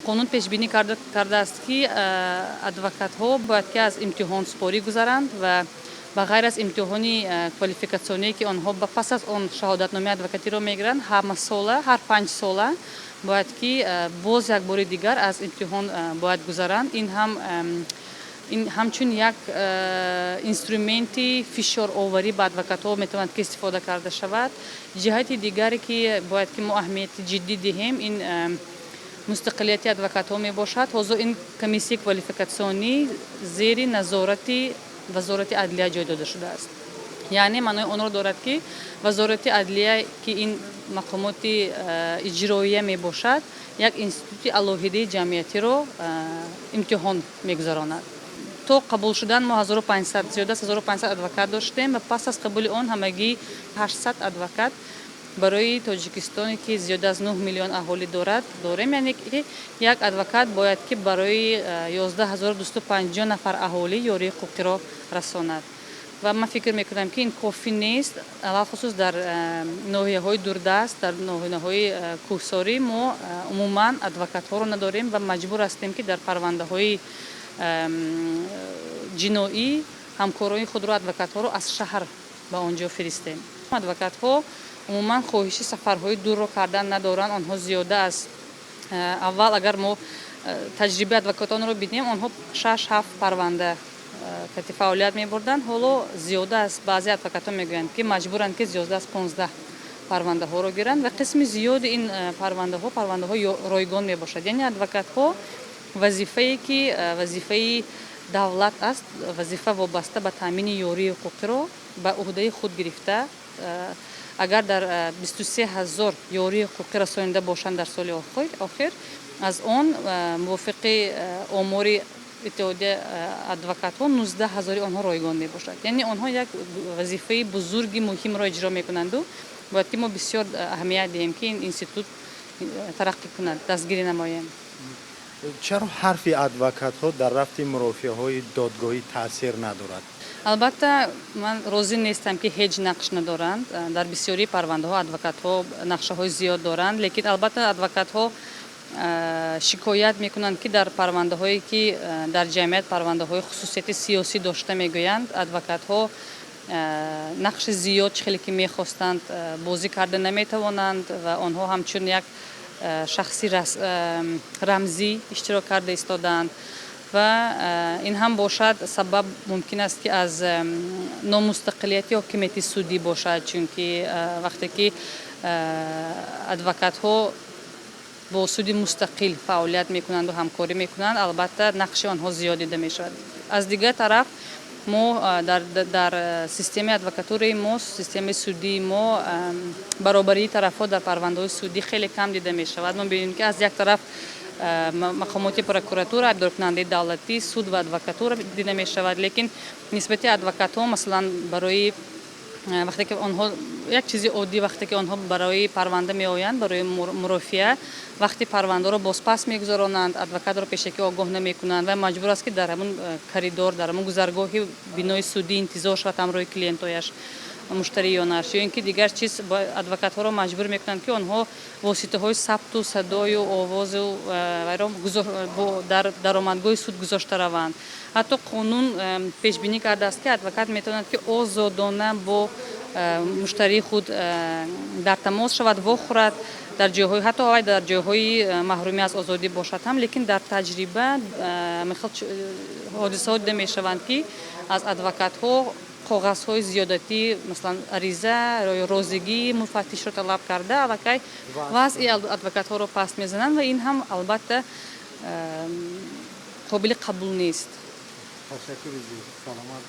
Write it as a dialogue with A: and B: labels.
A: قانون پیش بینی کرده است که ادوکات ها باید که از امتحان سپاری گذارند و بغیر از امتحانی کوالیفیکاسیونی که آنها پس از آن شهادت نامه ادوکاتی را میگیرند هر 5 ساله باید که باز یک بار دیگر از امتحان باید گذارند. این همچون یک اینسترومنتی فشار آوری به ادوکات ها میتواند که استفاده کرده شود. جهت دیگری که باید که ما اهمیت جدی دهیم این مستقلیت ادوکات ها می باشد. حاضر این کمیسی کوالیفیکاسیونی زیر نظارت وزارت عدلیه جای داده شده است. یعنی معنای آن را دارد که وزارت عدلیه که این مقامات اجرایی می باشد یک انستیتوت علاهده جمعیتی را امتحان میگذراند. تا قبول شدن ما 1500 زیاده از 1500 ادوکات داشتیم و پس از قبول آن همگی 800 ادوکات برای تاجیکستانی که زیاده از 9 میلیون اهالی داریم. یعنی که یک ادوکات باید که برای 11250 نفر اهالی یاری حقوقی را رساند و من فکر میکنم که این کافی نیست. علاوه خصوص در ناحیه‌های دوردست، در ناحیه‌های کوهساری ما عموما ادوکات ها را نداریم و مجبور هستیم که در پرونده‌های جنایی همکارای خود را ادوکات ها را از شهر به آنجا فرستیم. ادوکات ها عموما خواهش سفرهای دور را کردن ندارند. آنها زیاده است. اول اگر ما تجربه ادوکاتان را ببینیم آنها 6-7 پرونده که فعالیت می‌بردند. حالا زیاده است. بعضی ادوکاتان میگویند که مجبورند که زیاده از 15 پرونده ها را گیرند و قسم زیاد این پرونده ها رایگان میباشد. یعنی ادوکات ها وظیفه‌ای که وظیفه دولت است، وظیفه وابسته به تامین یاری حقوقی را به عهده خود گرفته. اگر در 23000 یاری حقوقی رسانیده باشند در سال آخر از آن موافق آمار اتحادیه ادوکات ها 19000 آنها رایگان می باشد. یعنی آنها یک وظیفه بزرگی مهم را اجرا می کنند و باید که ما بسیار اهمیت دهیم که این انستیتوت ترقی کند، دستگیری نماییم.
B: چرا حرف ادوکات ها در رفع مرافعه های دادگاهی تاثیر ندارد؟
A: البته من راضی نیستم که هیچ نقش ندارند. در بسیاری پرونده ها ادوکات ها نقشه های زیاد دارند، لیکن البته ادوکات ها شکایت میکنند که در پرونده هایی که در جمعیت پرونده های خصوصیت سیاسی داشته میگویند ادوکات ها نقش زیاد چخیلی که میخواستند بازی کرده نمیتوانند و آنها همچون یک شخصی رمزی اشتراک کرده ایستادند و این هم باشد سبب ممکن است که از نامستقلیتی حاکمیت سودی باشد، چون که وقتی که ادوکات ها با سود مستقل فعالیت میکنند و همکاری میکنند البته نقش آنها زیاد دیده میشود. از دیگر طرف ما در سیستم ادوکاتوری ما، سیستم سودی ما، برابری طرف‌ها در پرونده‌های سودی خیلی کم دیده میشود. ما ببینیم که از یک طرف مقامات پروکراتور، ابدار کننده دولتی، سود و ادوکاتور دیده میشود، لیکن نسبت ادوکات ها مثلا برای وقتی که آنها یک چیز عادی وقتی که آنها برای پرونده می آیند، برای مرافعه وقتی پرونده را بازپس میگذارانند ادوکات را پیشکی آگاه نمی کنند و مجبور است که در همون کریدور، در همون گذرگاه بینای سودی انتظار شود همراه کلینتایش، مشتریانش، یا اینکه دیگر چیز ادوکات ها را مجبور میکنند که آنها واسطه های ثبت و صدای و آواز و در درآمدگاه سود گذاشته روند. حتی قانون پیش بینی کرده است که ادوکات میتواند که آزادانه با مشتری خود در تماس شود و خورد در جاهای حتی در جاهای محرومی از آزادی باشد هم، لیکن در تجربه حادثات دیده میشوند که از ادوکات ها کاغذهای زیادتی مثلا عریضه یا روزگی مفتش رو طلب کرده الکی وضع ادوکات ها رو پس میزنند و این هم البته قابل قبول نیست.
B: تشکر. سلامت.